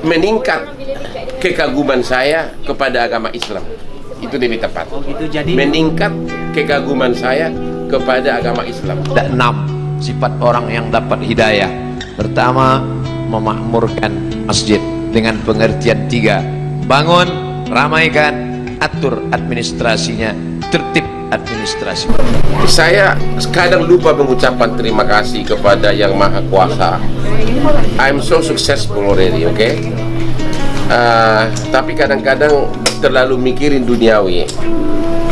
meningkat kekaguman saya kepada agama Islam. Itu lebih tepat. Meningkat kekaguman saya kepada agama Islam. Ada 6 sifat orang yang dapat hidayah. Pertama, memakmurkan masjid dengan pengertian 3: bangun, ramaikan, atur administrasinya, tertib administrasi. Saya kadang lupa mengucapkan terima kasih kepada Yang Maha Kuasa. I'm so successful already, okay? Tapi kadang-kadang terlalu mikirin duniawi.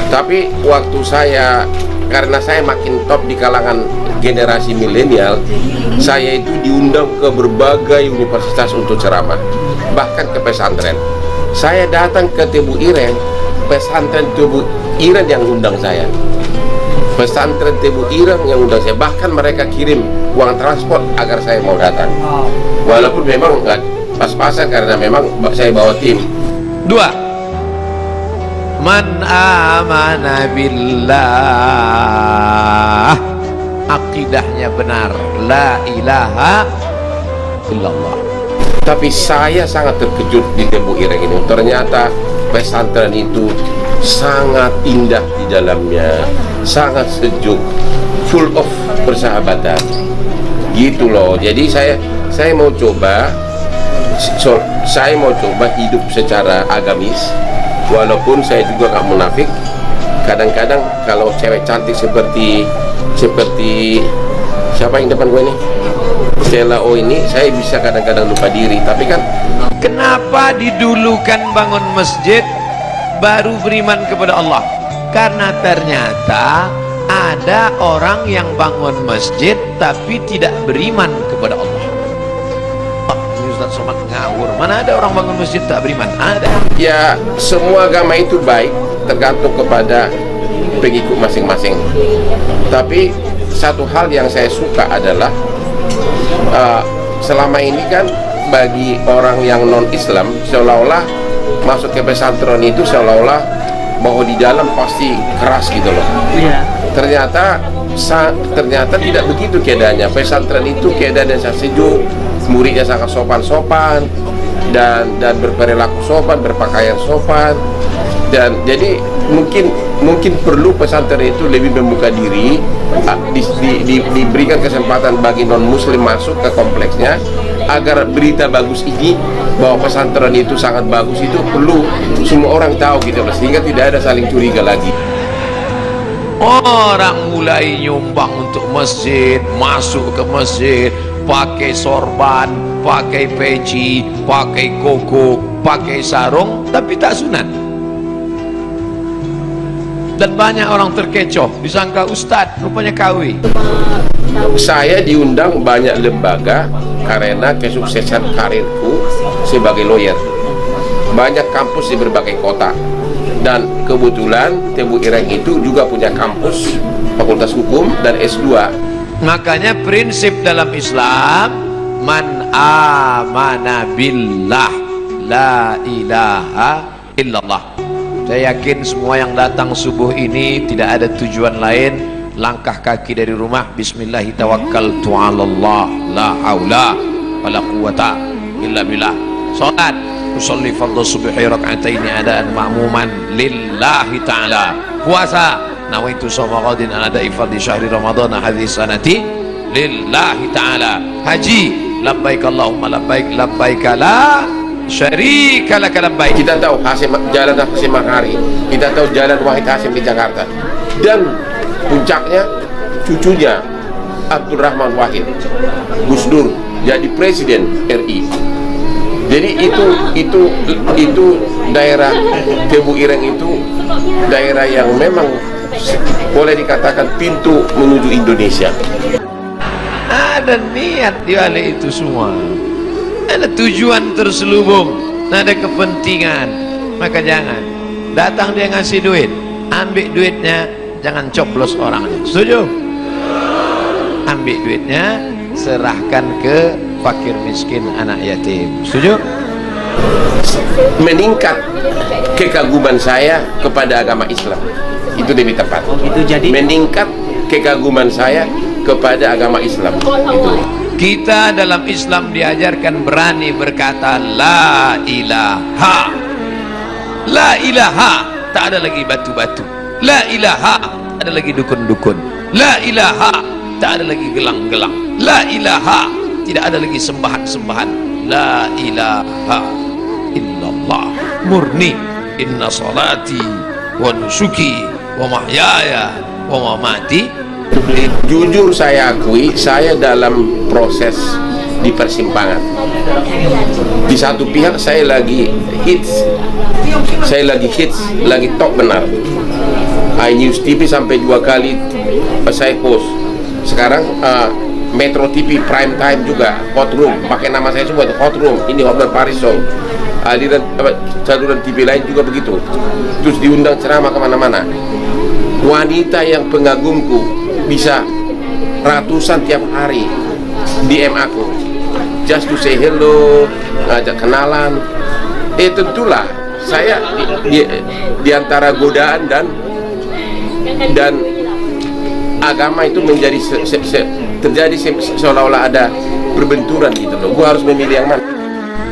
Tapi waktu karena saya makin top di kalangan generasi milenial, saya itu diundang ke berbagai universitas untuk ceramah, bahkan ke pesantren. Saya datang ke Tebu Ireng, pesantren Tebu Ireng yang undang saya. Pesantren Tebu Ireng yang undang saya, bahkan mereka kirim uang transport agar saya mau datang. Walaupun memang nggak pas-pasan karena memang saya bawa tim. 2, man amana billah, akidahnya benar, la ilaha illallah. Tapi saya sangat terkejut di Tebu Ireng ini. Ternyata pesantren itu sangat indah di dalamnya, sangat sejuk, full of persahabatan. Gitu loh. Jadi saya mau coba hidup secara agamis. Walaupun saya juga nggak munafik. Kadang-kadang kalau cewek cantik seperti siapa yang depan gue nih, Stella O ini, saya bisa kadang-kadang lupa diri. Tapi kan kenapa didulukan bangun masjid baru beriman kepada Allah? Karena ternyata ada orang yang bangun masjid tapi tidak beriman kepada Allah. Ustaz Somad ngawur, mana ada orang bangun masjid tak beriman? Ada. Ya, semua agama itu baik, tergantung kepada pengikut masing-masing. Tapi satu hal yang saya suka adalah selama ini kan bagi orang yang non-Islam seolah-olah masuk ke pesantren itu seolah-olah bahwa di dalam pasti keras gitu loh. Iya. Ternyata tidak begitu keadaannya. Pesantren itu keadaannya sangat sejuk, muridnya sangat sopan-sopan dan berperilaku sopan, berpakaian sopan. Dan jadi mungkin perlu pesantren itu lebih membuka diri, diberikan kesempatan bagi non muslim masuk ke kompleksnya, agar berita bagus ini bahwa pesantren itu sangat bagus itu perlu semua orang tahu gitu loh, sehingga tidak ada saling curiga lagi. Orang mulai nyumbang untuk masjid, masuk ke masjid pakai sorban, pakai peci, pakai koko, pakai sarung, tapi tak sunat. Dan banyak orang terkecoh, disangka ustadz, rupanya KW. Saya diundang banyak lembaga karena kesuksesan karirku sebagai lawyer. Banyak kampus di berbagai kota. Dan kebetulan Tebu Ireng itu juga punya kampus Fakultas Hukum dan S2. Makanya prinsip dalam Islam, man amana billah, la ilaha illallah. Saya yakin semua yang datang subuh ini tidak ada tujuan lain, langkah kaki dari rumah, bismillahi tawakkaltu 'alallah, la haula wala quwata illa billah. Salat, usolli fardhu subhi rak'ataini adaan ma'muman lillahi ta'ala. Puasa, nawaitu shauma ghadin ala da'i fardhi syahri ramadhana hadhihi sanati lillahi ta'ala. Haji, labbaik Allahumma labbaik, labbaik la syarika laka labbaik. Kita tahu jalan Hasyim Makarim, kita tahu jalan Wahid Hasyim di Jakarta, dan puncaknya cucunya Abdurrahman Wahid, Gus Dur, jadi presiden RI. Jadi itu daerah Tebu Ireng itu daerah yang memang boleh dikatakan pintu menuju Indonesia. Ada niat di balik itu semua, ada tujuan terselubung, ada kepentingan. Maka jangan datang dia ngasih duit, ambil duitnya, jangan coblos orangnya. Setuju? Ambil duitnya, serahkan ke fakir miskin, anak yatim. Setuju? Meningkat kekaguman saya kepada agama Islam, itu lebih tepat. Meningkat kekaguman saya kepada agama Islam itu. Kita dalam Islam diajarkan berani berkata la ilaha. La ilaha, tak ada lagi batu-batu. La ilaha, tak ada lagi dukun-dukun. La ilaha, tak ada lagi gelang-gelang. La ilaha, tidak ada lagi sembahan-sembahan. La ilaha illallah, murni. Inna salati wa nusuki wa mahyaya wa mamati. Jujur saya akui, saya dalam proses di persimpangan. Di satu pihak saya lagi hits, lagi top benar. iNews TV sampai 2 kali saya host. Sekarang Metro TV Prime Time juga, Hot Room, pakai nama saya semua itu Hot Room. Ini Hotman Paris Show. Aliran saluran TV lain juga begitu. Terus diundang ceramah kemana-mana. Wanita yang pengagumku bisa ratusan tiap hari DM aku, just to say hello, ngajak kenalan. Tentulah saya di antara godaan dan agama itu menjadi terjadi seolah-olah ada perbenturan gitu loh. Gua harus memilih yang mana.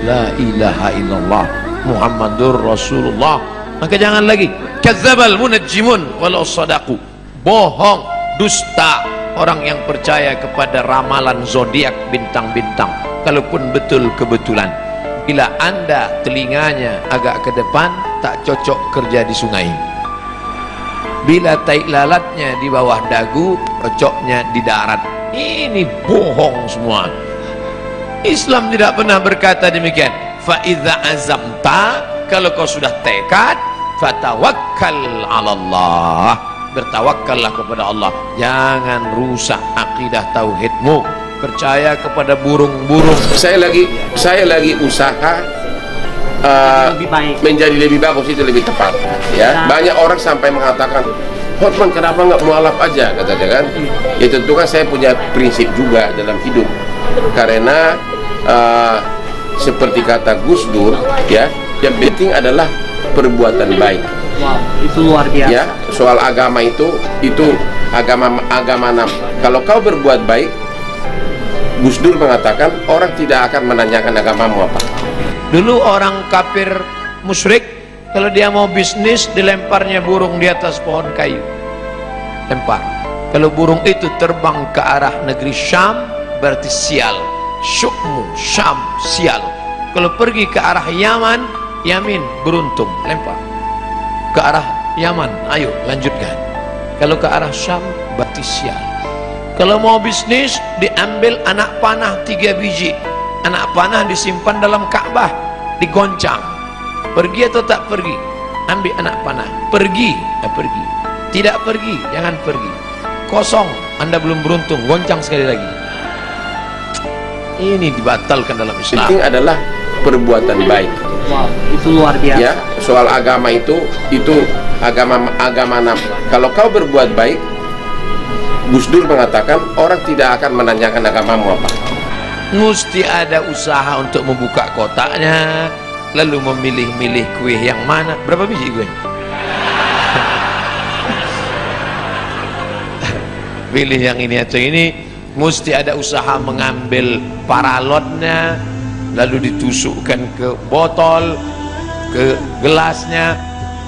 La ilaha illallah Muhammadur Rasulullah. Maka jangan lagi kadzdzabal munajjimun walau sadaqu, bohong, dusta orang yang percaya kepada ramalan zodiak bintang-bintang kalaupun betul kebetulan. Bila anda telinganya agak ke depan, tak cocok kerja di sungai. Bila tai lalatnya di bawah dagu, cocoknya di darat. Ini bohong semua. Islam tidak pernah berkata demikian. Fa idza azamta, kalau kau sudah tekad, fatawakkal 'ala Allah, bertawakkallah kepada Allah. Jangan rusak akidah tauhidmu. Percaya kepada burung-burung. Saya lagi usaha menjadi lebih bagus, itu lebih tepat ya. Banyak orang sampai mengatakan, Hotman kenapa nggak mualaf aja, katanya kan. Ya tentu kan saya punya prinsip juga dalam hidup, karena seperti kata Gus Dur ya, yang penting adalah perbuatan baik. Wow, itu luar biasa. Ya, soal agama itu agama kalau kau berbuat baik, Gus Dur mengatakan orang tidak akan menanyakan agamamu apa. Dulu orang kafir musyrik, kalau dia mau bisnis, dilemparnya burung di atas pohon kayu. Lempar. Kalau burung itu terbang ke arah negeri Syam, berarti sial. Syukmu, Syam, sial. Kalau pergi ke arah Yaman, Yamin, beruntung, lempar. Ke arah Yaman, ayo lanjutkan. Kalau ke arah Syam, berarti sial. Kalau mau bisnis, diambil anak panah 3 biji. Anak panah disimpan dalam Ka'bah, digoncang. Pergi atau tak pergi? Ambil anak panah. Pergi, pergi. Tidak pergi, jangan pergi. Kosong, Anda belum beruntung, goncang sekali lagi. Ini dibatalkan dalam Islam. Penting adalah perbuatan baik. Wow, itu luar biasa. Ya, soal agama itu agama kalau kau berbuat baik, Gus Dur mengatakan orang tidak akan menanyakan agamamu apa. Mesti ada usaha untuk membuka kotaknya, lalu memilih-milih kue yang mana. Berapa biji kue? Pilih yang ini atau ini. Mesti ada usaha mengambil paralotnya, lalu ditusukkan ke botol, ke gelasnya.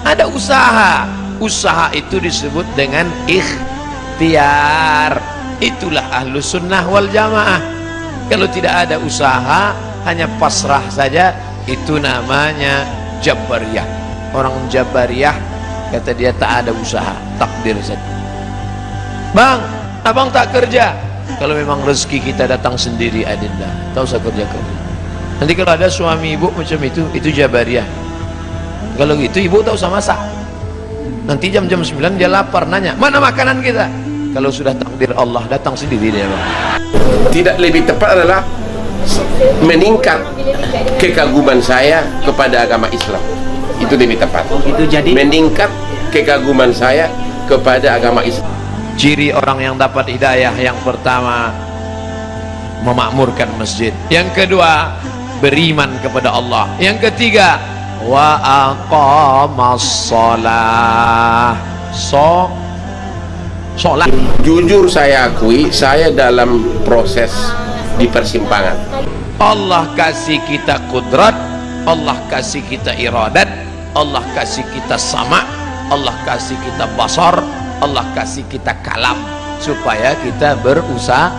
Ada usaha. Usaha itu disebut dengan ikhtiar. Itulah ahlus sunnah wal jamaah. Kalau tidak ada usaha, hanya pasrah saja, itu namanya Jabariyah. Orang Jabariyah kata dia tak ada usaha, takdir saja. Bang, abang tak kerja. Kalau memang rezeki kita datang sendiri, adinda, tak usah kerja. Nanti kalau ada suami ibu macam itu Jabariyah. Kalau gitu ibu tak usah masak. Nanti jam-jam 9 dia lapar, nanya, mana makanan kita? Kalau sudah takdir Allah, datang sendiri dia, bang. Tidak lebih tepat adalah meningkat kekaguman saya kepada agama Islam. Itu lebih tepat. Itu jadi meningkat kekaguman saya kepada agama Islam. Ciri orang yang dapat hidayah, yang pertama memakmurkan masjid, yang kedua beriman kepada Allah, yang ketiga wa aqamas shalah, sholat. Jujur saya akui, saya dalam proses di persimpangan. Allah kasih kita kudrat, Allah kasih kita iradat, Allah kasih kita sama, Allah kasih kita basar, Allah kasih kita kalam, supaya kita berusaha